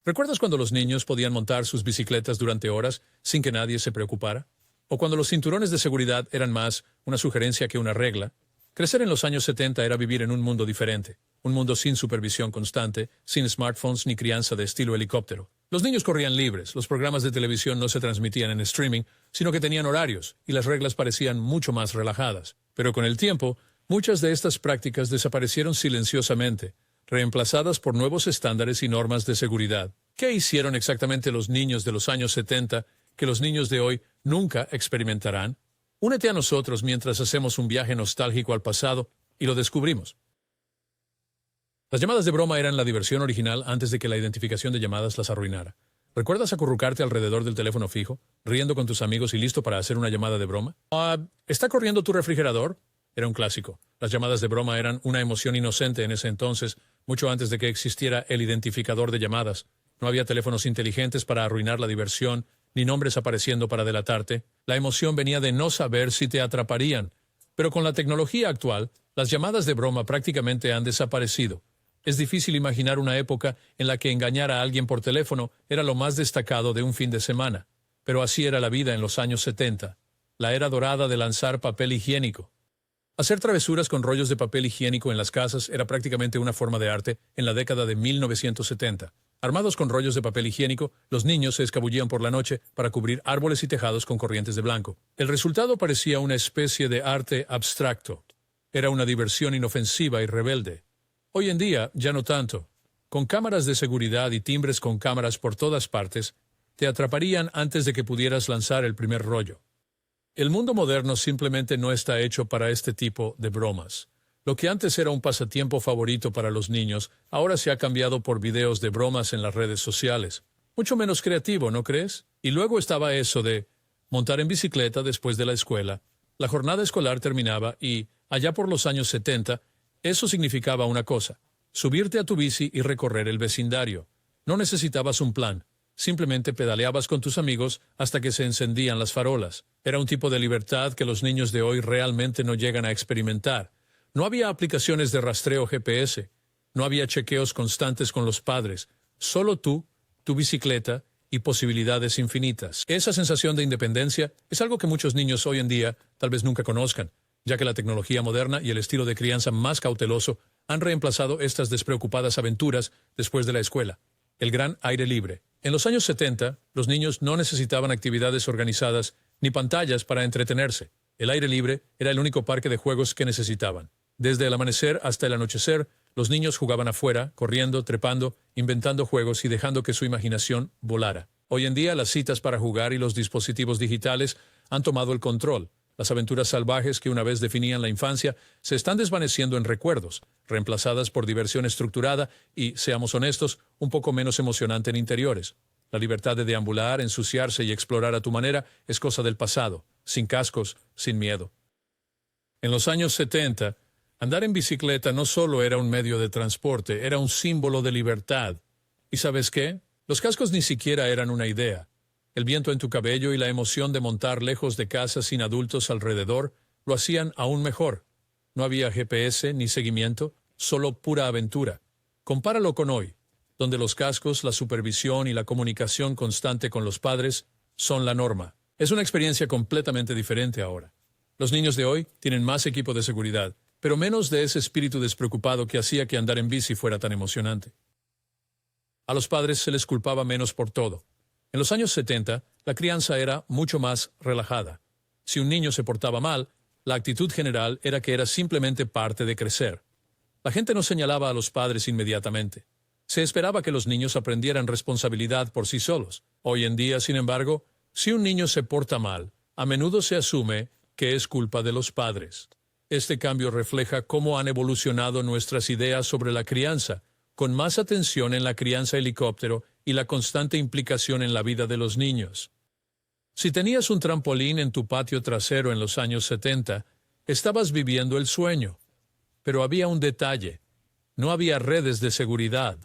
¿Recuerdas cuando los niños podían montar sus bicicletas durante horas sin que nadie se preocupara? ¿O cuando los cinturones de seguridad eran más una sugerencia que una regla? Crecer en los años 70 era vivir en un mundo diferente, un mundo sin supervisión constante, sin smartphones ni crianza de estilo helicóptero. Los niños corrían libres, los programas de televisión no se transmitían en streaming, sino que tenían horarios, y las reglas parecían mucho más relajadas. Pero con el tiempo, muchas de estas prácticas desaparecieron silenciosamente, reemplazadas por nuevos estándares y normas de seguridad. ¿Qué hicieron exactamente los niños de los años 70 que los niños de hoy nunca experimentarán? Únete a nosotros mientras hacemos un viaje nostálgico al pasado y lo descubrimos. Las llamadas de broma eran la diversión original antes de que la identificación de llamadas las arruinara. ¿Recuerdas acurrucarte alrededor del teléfono fijo, riendo con tus amigos y listo para hacer una llamada de broma? ¿Está corriendo tu refrigerador? Era un clásico. Las llamadas de broma eran una emoción inocente en ese entonces, mucho antes de que existiera el identificador de llamadas. No había teléfonos inteligentes para arruinar la diversión, ni nombres apareciendo para delatarte. La emoción venía de no saber si te atraparían. Pero con la tecnología actual, las llamadas de broma prácticamente han desaparecido. Es difícil imaginar una época en la que engañar a alguien por teléfono era lo más destacado de un fin de semana. Pero así era la vida en los años 70, la era dorada de lanzar papel higiénico. Hacer travesuras con rollos de papel higiénico en las casas era prácticamente una forma de arte en la década de 1970. Armados con rollos de papel higiénico, los niños se escabullían por la noche para cubrir árboles y tejados con corrientes de blanco. El resultado parecía una especie de arte abstracto. Era una diversión inofensiva y rebelde. Hoy en día, ya no tanto. Con cámaras de seguridad y timbres con cámaras por todas partes, te atraparían antes de que pudieras lanzar el primer rollo. El mundo moderno simplemente no está hecho para este tipo de bromas. Lo que antes era un pasatiempo favorito para los niños, ahora se ha cambiado por videos de bromas en las redes sociales. Mucho menos creativo, ¿no crees? Y luego estaba eso de montar en bicicleta después de la escuela. La jornada escolar terminaba y, allá por los años 70, eso significaba una cosa: subirte a tu bici y recorrer el vecindario. No necesitabas un plan. Simplemente pedaleabas con tus amigos hasta que se encendían las farolas. Era un tipo de libertad que los niños de hoy realmente no llegan a experimentar. No había aplicaciones de rastreo GPS. No había chequeos constantes con los padres. Solo tú, tu bicicleta y posibilidades infinitas. Esa sensación de independencia es algo que muchos niños hoy en día tal vez nunca conozcan, ya que la tecnología moderna y el estilo de crianza más cauteloso han reemplazado estas despreocupadas aventuras después de la escuela. El gran aire libre. En los años 70, los niños no necesitaban actividades organizadas ni pantallas para entretenerse. El aire libre era el único parque de juegos que necesitaban. Desde el amanecer hasta el anochecer, los niños jugaban afuera, corriendo, trepando, inventando juegos y dejando que su imaginación volara. Hoy en día, las citas para jugar y los dispositivos digitales han tomado el control. Las aventuras salvajes que una vez definían la infancia se están desvaneciendo en recuerdos, reemplazadas por diversión estructurada y, seamos honestos, un poco menos emocionante en interiores. La libertad de deambular, ensuciarse y explorar a tu manera es cosa del pasado, sin cascos, sin miedo. En los años 70, andar en bicicleta no solo era un medio de transporte, era un símbolo de libertad. ¿Y sabes qué? Los cascos ni siquiera eran una idea. El viento en tu cabello y la emoción de montar lejos de casa sin adultos alrededor lo hacían aún mejor. No había GPS ni seguimiento, solo pura aventura. Compáralo con hoy, donde los cascos, la supervisión y la comunicación constante con los padres son la norma. Es una experiencia completamente diferente ahora. Los niños de hoy tienen más equipo de seguridad, pero menos de ese espíritu despreocupado que hacía que andar en bici fuera tan emocionante. A los padres se les culpaba menos por todo. En los años 70, la crianza era mucho más relajada. Si un niño se portaba mal, la actitud general era que era simplemente parte de crecer. La gente no señalaba a los padres inmediatamente. Se esperaba que los niños aprendieran responsabilidad por sí solos. Hoy en día, sin embargo, si un niño se porta mal, a menudo se asume que es culpa de los padres. Este cambio refleja cómo han evolucionado nuestras ideas sobre la crianza, con más atención en la crianza helicóptero y la constante implicación en la vida de los niños. Si tenías un trampolín en tu patio trasero en los años 70, estabas viviendo el sueño. Pero había un detalle: no había redes de seguridad.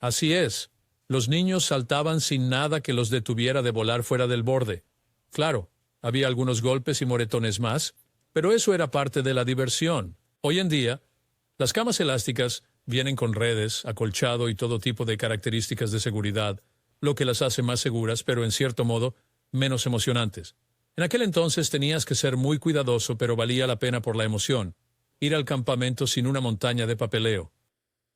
Así es, los niños saltaban sin nada que los detuviera de volar fuera del borde. Claro, había algunos golpes y moretones más, pero eso era parte de la diversión. Hoy en día, las camas elásticas vienen con redes, acolchado y todo tipo de características de seguridad, lo que las hace más seguras, pero en cierto modo, menos emocionantes. En aquel entonces tenías que ser muy cuidadoso, pero valía la pena por la emoción. Ir al campamento sin una montaña de papeleo.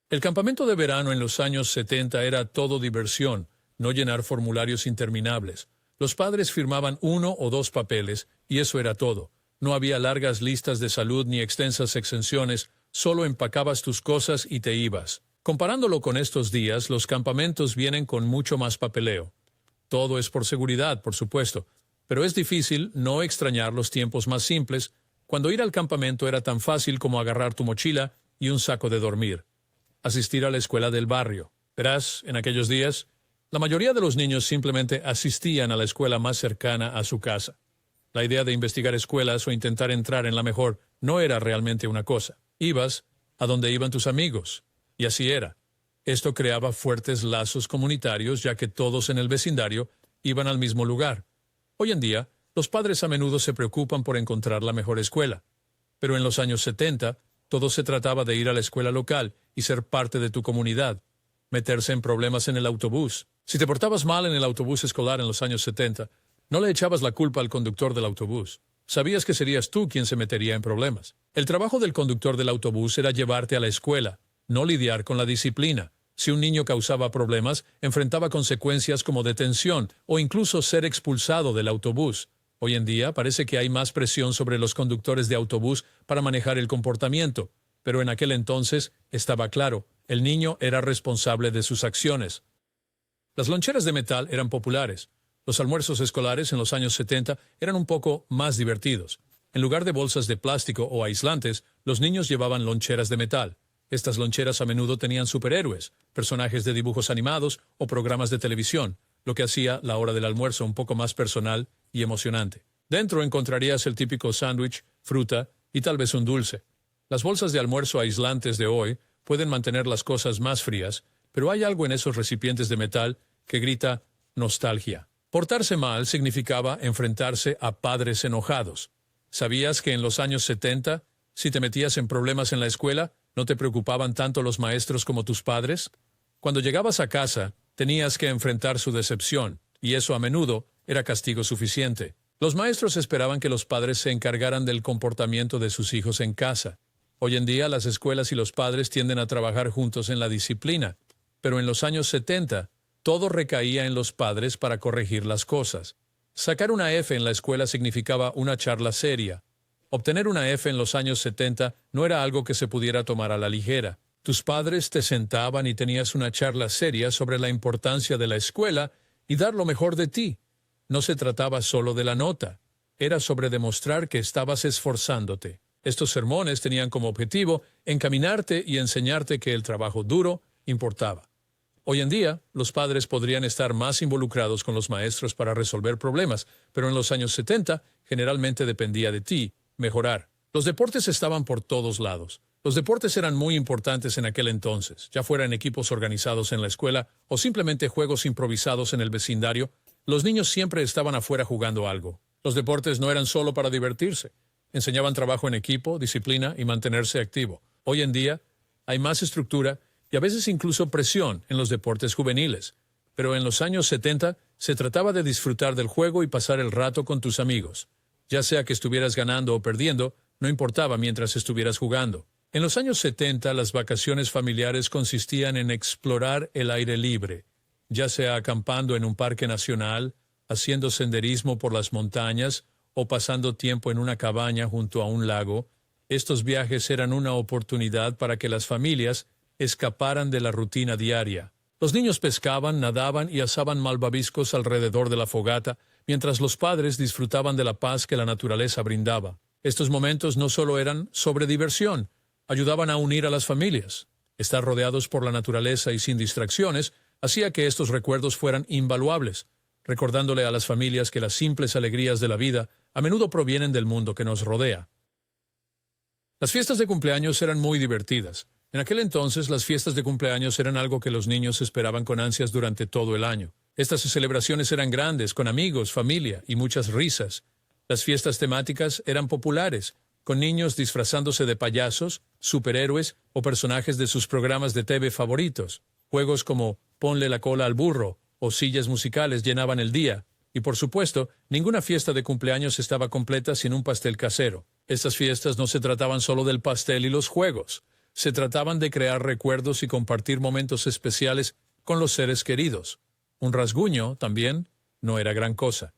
El campamento de verano en los años 70 era todo diversión, no llenar formularios interminables. Los padres firmaban 1 o 2 papeles, y eso era todo. No había largas listas de salud ni extensas exenciones, solo empacabas tus cosas y te ibas. Comparándolo con estos días, los campamentos vienen con mucho más papeleo. Todo es por seguridad, por supuesto, pero es difícil no extrañar los tiempos más simples, cuando ir al campamento era tan fácil como agarrar tu mochila y un saco de dormir. Asistir a la escuela del barrio. Verás, en aquellos días, la mayoría de los niños simplemente asistían a la escuela más cercana a su casa. La idea de investigar escuelas o intentar entrar en la mejor no era realmente una cosa. Ibas a donde iban tus amigos, y así era. Esto creaba fuertes lazos comunitarios, ya que todos en el vecindario iban al mismo lugar. Hoy en día, los padres a menudo se preocupan por encontrar la mejor escuela. Pero en los años 70, todo se trataba de ir a la escuela local y ser parte de tu comunidad. Meterse en problemas en el autobús. Si te portabas mal en el autobús escolar en los años 70, no le echabas la culpa al conductor del autobús. Sabías que serías tú quien se metería en problemas. El trabajo del conductor del autobús era llevarte a la escuela, no lidiar con la disciplina. Si un niño causaba problemas, enfrentaba consecuencias como detención o incluso ser expulsado del autobús. Hoy en día parece que hay más presión sobre los conductores de autobús para manejar el comportamiento, pero en aquel entonces estaba claro, el niño era responsable de sus acciones. Las loncheras de metal eran populares. Los almuerzos escolares en los años 70 eran un poco más divertidos. En lugar de bolsas de plástico o aislantes, los niños llevaban loncheras de metal. Estas loncheras a menudo tenían superhéroes, personajes de dibujos animados o programas de televisión, lo que hacía la hora del almuerzo un poco más personal y emocionante. Dentro encontrarías el típico sándwich, fruta y tal vez un dulce. Las bolsas de almuerzo aislantes de hoy pueden mantener las cosas más frías, pero hay algo en esos recipientes de metal que grita nostalgia. Portarse mal significaba enfrentarse a padres enojados. ¿Sabías que en los años 70, si te metías en problemas en la escuela, no te preocupaban tanto los maestros como tus padres? Cuando llegabas a casa, tenías que enfrentar su decepción, y eso a menudo era castigo suficiente. Los maestros esperaban que los padres se encargaran del comportamiento de sus hijos en casa. Hoy en día las escuelas y los padres tienden a trabajar juntos en la disciplina, pero en los años 70, todo recaía en los padres para corregir las cosas. Sacar una F en la escuela significaba una charla seria. Obtener una F en los años 70 no era algo que se pudiera tomar a la ligera. Tus padres te sentaban y tenías una charla seria sobre la importancia de la escuela y dar lo mejor de ti. No se trataba solo de la nota. Era sobre demostrar que estabas esforzándote. Estos sermones tenían como objetivo encaminarte y enseñarte que el trabajo duro importaba. Hoy en día, los padres podrían estar más involucrados con los maestros para resolver problemas, pero en los años 70 generalmente dependía de ti mejorar. Los deportes estaban por todos lados. Los deportes eran muy importantes en aquel entonces, ya fuera en equipos organizados en la escuela o simplemente juegos improvisados en el vecindario. Los niños siempre estaban afuera jugando algo. Los deportes no eran solo para divertirse. Enseñaban trabajo en equipo, disciplina y mantenerse activo. Hoy en día hay más estructura y a veces incluso presión en los deportes juveniles. Pero en los años 70 se trataba de disfrutar del juego y pasar el rato con tus amigos. Ya sea que estuvieras ganando o perdiendo, no importaba mientras estuvieras jugando. En los años 70 las vacaciones familiares consistían en explorar el aire libre, ya sea acampando en un parque nacional, haciendo senderismo por las montañas o pasando tiempo en una cabaña junto a un lago. Estos viajes eran una oportunidad para que las familias escaparan de la rutina diaria. Los niños pescaban, nadaban y asaban malvaviscos alrededor de la fogata, mientras los padres disfrutaban de la paz que la naturaleza brindaba. Estos momentos no solo eran sobre diversión, ayudaban a unir a las familias. Estar rodeados por la naturaleza y sin distracciones hacía que estos recuerdos fueran invaluables, recordándole a las familias que las simples alegrías de la vida a menudo provienen del mundo que nos rodea. Las fiestas de cumpleaños eran muy divertidas. En aquel entonces, las fiestas de cumpleaños eran algo que los niños esperaban con ansias durante todo el año. Estas celebraciones eran grandes, con amigos, familia y muchas risas. Las fiestas temáticas eran populares, con niños disfrazándose de payasos, superhéroes o personajes de sus programas de TV favoritos. Juegos como Ponle la cola al burro o sillas musicales llenaban el día. Y por supuesto, ninguna fiesta de cumpleaños estaba completa sin un pastel casero. Estas fiestas no se trataban solo del pastel y los juegos. Se trataban de crear recuerdos y compartir momentos especiales con los seres queridos. Un rasguño, también, no era gran cosa.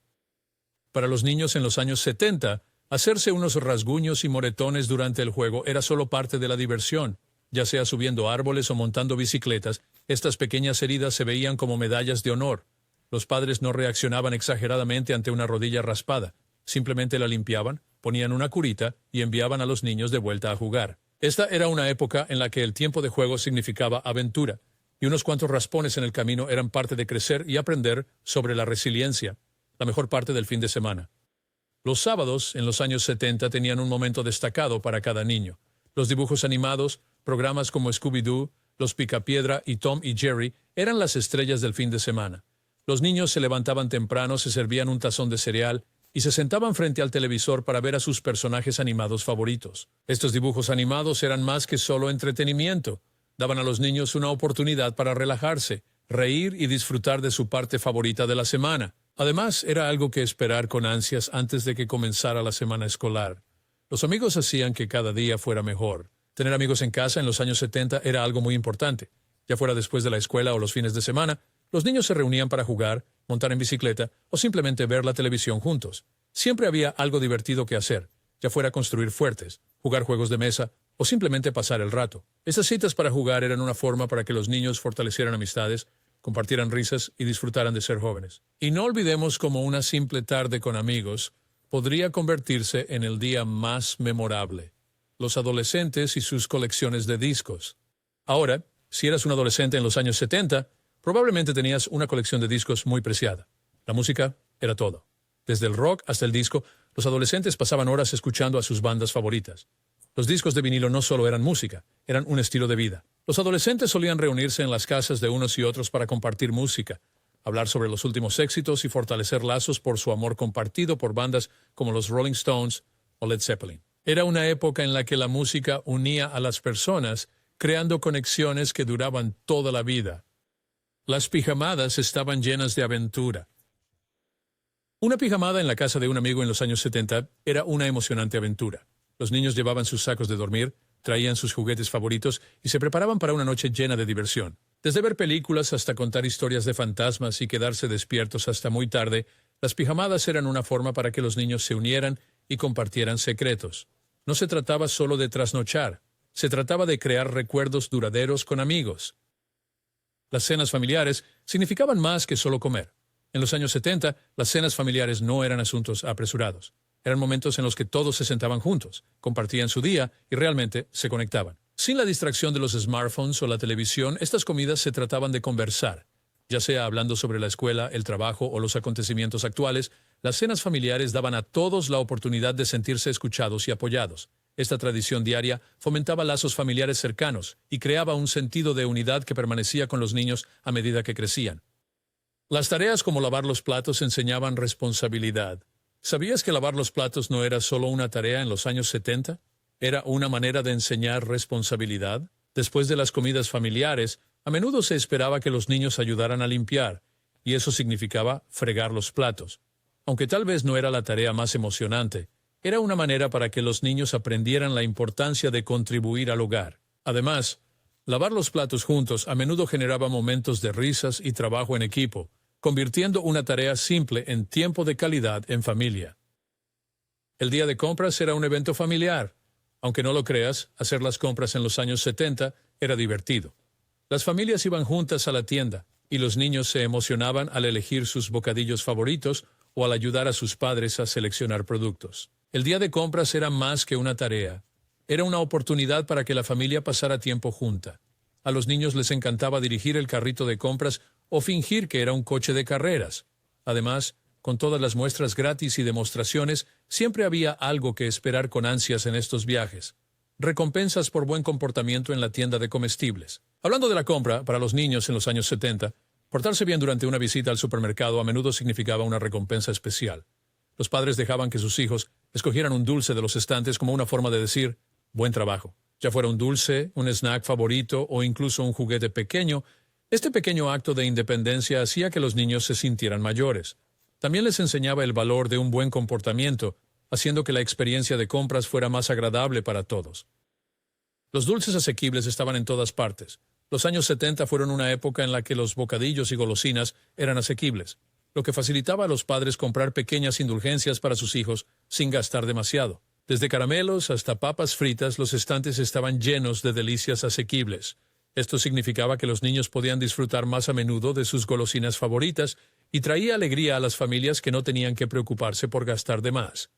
Para los niños en los años 70, hacerse unos rasguños y moretones durante el juego era solo parte de la diversión. Ya sea subiendo árboles o montando bicicletas, estas pequeñas heridas se veían como medallas de honor. Los padres no reaccionaban exageradamente ante una rodilla raspada. Simplemente la limpiaban, ponían una curita y enviaban a los niños de vuelta a jugar. Esta era una época en la que el tiempo de juego significaba aventura, y unos cuantos raspones en el camino eran parte de crecer y aprender sobre la resiliencia, la mejor parte del fin de semana. Los sábados, en los años 70, tenían un momento destacado para cada niño. Los dibujos animados, programas como Scooby-Doo, Los Picapiedra y Tom y Jerry eran las estrellas del fin de semana. Los niños se levantaban temprano, se servían un tazón de cereal y se sentaban frente al televisor para ver a sus personajes animados favoritos. Estos dibujos animados eran más que solo entretenimiento. Daban a los niños una oportunidad para relajarse, reír y disfrutar de su parte favorita de la semana. Además, era algo que esperar con ansias antes de que comenzara la semana escolar. Los amigos hacían que cada día fuera mejor. Tener amigos en casa en los años 70 era algo muy importante. Ya fuera después de la escuela o los fines de semana, los niños se reunían para jugar, montar en bicicleta o simplemente ver la televisión juntos. Siempre había algo divertido que hacer, ya fuera construir fuertes, jugar juegos de mesa o simplemente pasar el rato. Estas citas para jugar eran una forma para que los niños fortalecieran amistades, compartieran risas y disfrutaran de ser jóvenes. Y no olvidemos cómo una simple tarde con amigos podría convertirse en el día más memorable. Los adolescentes y sus colecciones de discos. Ahora, si eras un adolescente en los años 70, probablemente tenías una colección de discos muy preciada. La música era todo. Desde el rock hasta el disco, los adolescentes pasaban horas escuchando a sus bandas favoritas. Los discos de vinilo no solo eran música, eran un estilo de vida. Los adolescentes solían reunirse en las casas de unos y otros para compartir música, hablar sobre los últimos éxitos y fortalecer lazos por su amor compartido por bandas como los Rolling Stones o Led Zeppelin. Era una época en la que la música unía a las personas, creando conexiones que duraban toda la vida. Las pijamadas estaban llenas de aventura. Una pijamada en la casa de un amigo en los años 70 era una emocionante aventura. Los niños llevaban sus sacos de dormir, traían sus juguetes favoritos y se preparaban para una noche llena de diversión. Desde ver películas hasta contar historias de fantasmas y quedarse despiertos hasta muy tarde, las pijamadas eran una forma para que los niños se unieran y compartieran secretos. No se trataba solo de trasnochar, se trataba de crear recuerdos duraderos con amigos. Las cenas familiares significaban más que solo comer. En los años 70, las cenas familiares no eran asuntos apresurados. Eran momentos en los que todos se sentaban juntos, compartían su día y realmente se conectaban. Sin la distracción de los smartphones o la televisión, estas comidas se trataban de conversar. Ya sea hablando sobre la escuela, el trabajo o los acontecimientos actuales, las cenas familiares daban a todos la oportunidad de sentirse escuchados y apoyados. Esta tradición diaria fomentaba lazos familiares cercanos y creaba un sentido de unidad que permanecía con los niños a medida que crecían. Las tareas como lavar los platos enseñaban responsabilidad. ¿Sabías que lavar los platos no era solo una tarea en los años 70? Era una manera de enseñar responsabilidad. Después de las comidas familiares, a menudo se esperaba que los niños ayudaran a limpiar, y eso significaba fregar los platos. Aunque tal vez no era la tarea más emocionante, era una manera para que los niños aprendieran la importancia de contribuir al hogar. Además, lavar los platos juntos a menudo generaba momentos de risas y trabajo en equipo, convirtiendo una tarea simple en tiempo de calidad en familia. El día de compras era un evento familiar. Aunque no lo creas, hacer las compras en los años 70 era divertido. Las familias iban juntas a la tienda, y los niños se emocionaban al elegir sus bocadillos favoritos o al ayudar a sus padres a seleccionar productos. El día de compras era más que una tarea. Era una oportunidad para que la familia pasara tiempo junta. A los niños les encantaba dirigir el carrito de compras o fingir que era un coche de carreras. Además, con todas las muestras gratis y demostraciones, siempre había algo que esperar con ansias en estos viajes. Recompensas por buen comportamiento en la tienda de comestibles. Hablando de la compra, para los niños en los años 70, portarse bien durante una visita al supermercado a menudo significaba una recompensa especial. Los padres dejaban que sus hijos escogieran un dulce de los estantes como una forma de decir, buen trabajo. Ya fuera un dulce, un snack favorito o incluso un juguete pequeño, este pequeño acto de independencia hacía que los niños se sintieran mayores. También les enseñaba el valor de un buen comportamiento, haciendo que la experiencia de compras fuera más agradable para todos. Los dulces asequibles estaban en todas partes. Los años 70 fueron una época en la que los bocadillos y golosinas eran asequibles, lo que facilitaba a los padres comprar pequeñas indulgencias para sus hijos sin gastar demasiado. Desde caramelos hasta papas fritas, los estantes estaban llenos de delicias asequibles. Esto significaba que los niños podían disfrutar más a menudo de sus golosinas favoritas y traía alegría a las familias que no tenían que preocuparse por gastar de más.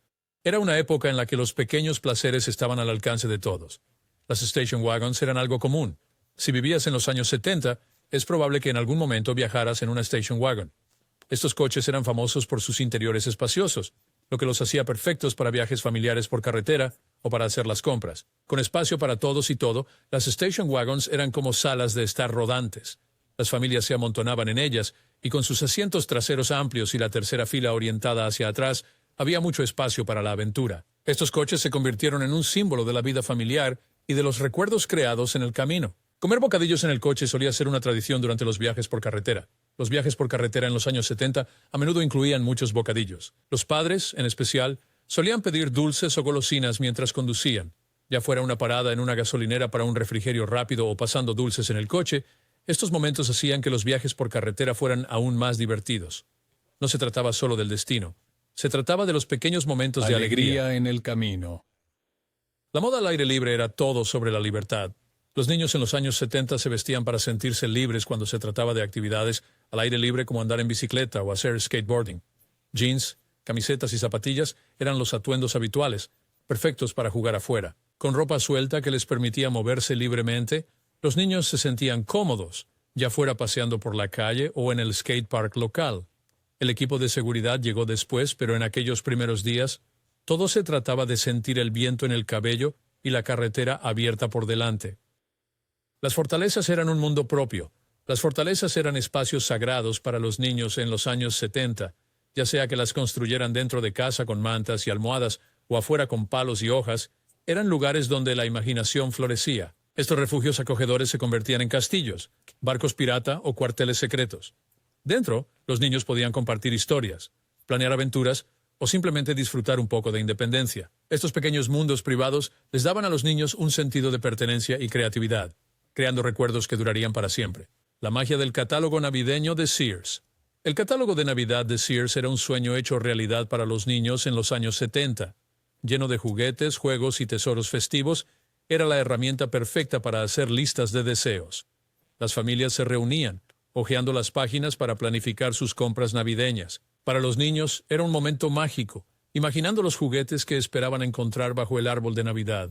Era una época en la que los pequeños placeres estaban al alcance de todos. Las station wagons eran algo común. Si vivías en los años 70, es probable que en algún momento viajaras en una station wagon. Estos coches eran famosos por sus interiores espaciosos, lo que los hacía perfectos para viajes familiares por carretera o para hacer las compras. Con espacio para todos y todo, las station wagons eran como salas de estar rodantes. Las familias se amontonaban en ellas, y con sus asientos traseros amplios y la tercera fila orientada hacia atrás, había mucho espacio para la aventura. Estos coches se convirtieron en un símbolo de la vida familiar y de los recuerdos creados en el camino. Comer bocadillos en el coche solía ser una tradición durante los viajes por carretera. Los viajes por carretera en los años 70 a menudo incluían muchos bocadillos. Los padres, en especial, solían pedir dulces o golosinas mientras conducían. Ya fuera una parada en una gasolinera para un refrigerio rápido o pasando dulces en el coche, estos momentos hacían que los viajes por carretera fueran aún más divertidos. No se trataba solo del destino. Se trataba de los pequeños momentos de alegría en el camino. La moda al aire libre era todo sobre la libertad. Los niños en los años 70 se vestían para sentirse libres cuando se trataba de actividades al aire libre como andar en bicicleta o hacer skateboarding. Jeans, camisetas y zapatillas eran los atuendos habituales, perfectos para jugar afuera. Con ropa suelta que les permitía moverse libremente, los niños se sentían cómodos, ya fuera paseando por la calle o en el skatepark local. El equipo de seguridad llegó después, pero en aquellos primeros días, todo se trataba de sentir el viento en el cabello y la carretera abierta por delante. Las fortalezas eran un mundo propio. Las fortalezas eran espacios sagrados para los niños en los años 70, ya sea que las construyeran dentro de casa con mantas y almohadas o afuera con palos y hojas, eran lugares donde la imaginación florecía. Estos refugios acogedores se convertían en castillos, barcos pirata o cuarteles secretos. Dentro, los niños podían compartir historias, planear aventuras o simplemente disfrutar un poco de independencia. Estos pequeños mundos privados les daban a los niños un sentido de pertenencia y creatividad, creando recuerdos que durarían para siempre. La magia del catálogo navideño de Sears. El catálogo de Navidad de Sears era un sueño hecho realidad para los niños en los años 70. Lleno de juguetes, juegos y tesoros festivos, era la herramienta perfecta para hacer listas de deseos. Las familias se reunían, hojeando las páginas para planificar sus compras navideñas. Para los niños era un momento mágico, imaginando los juguetes que esperaban encontrar bajo el árbol de Navidad.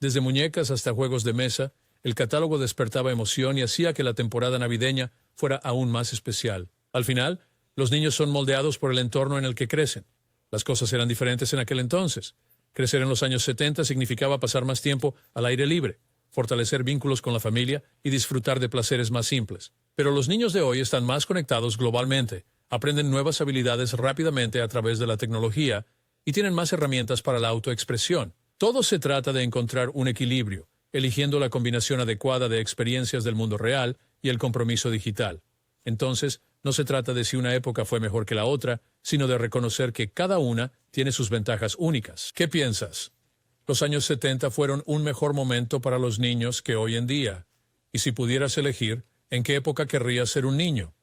Desde muñecas hasta juegos de mesa, el catálogo despertaba emoción y hacía que la temporada navideña fuera aún más especial. Al final, los niños son moldeados por el entorno en el que crecen. Las cosas eran diferentes en aquel entonces. Crecer en los años 70 significaba pasar más tiempo al aire libre, fortalecer vínculos con la familia y disfrutar de placeres más simples. Pero los niños de hoy están más conectados globalmente, aprenden nuevas habilidades rápidamente a través de la tecnología y tienen más herramientas para la autoexpresión. Todo se trata de encontrar un equilibrio, eligiendo la combinación adecuada de experiencias del mundo real y el compromiso digital. Entonces, no se trata de si una época fue mejor que la otra, sino de reconocer que cada una tiene sus ventajas únicas. ¿Qué piensas? Los años 70 fueron un mejor momento para los niños que hoy en día. Y si pudieras elegir, ¿en qué época querrías ser un niño?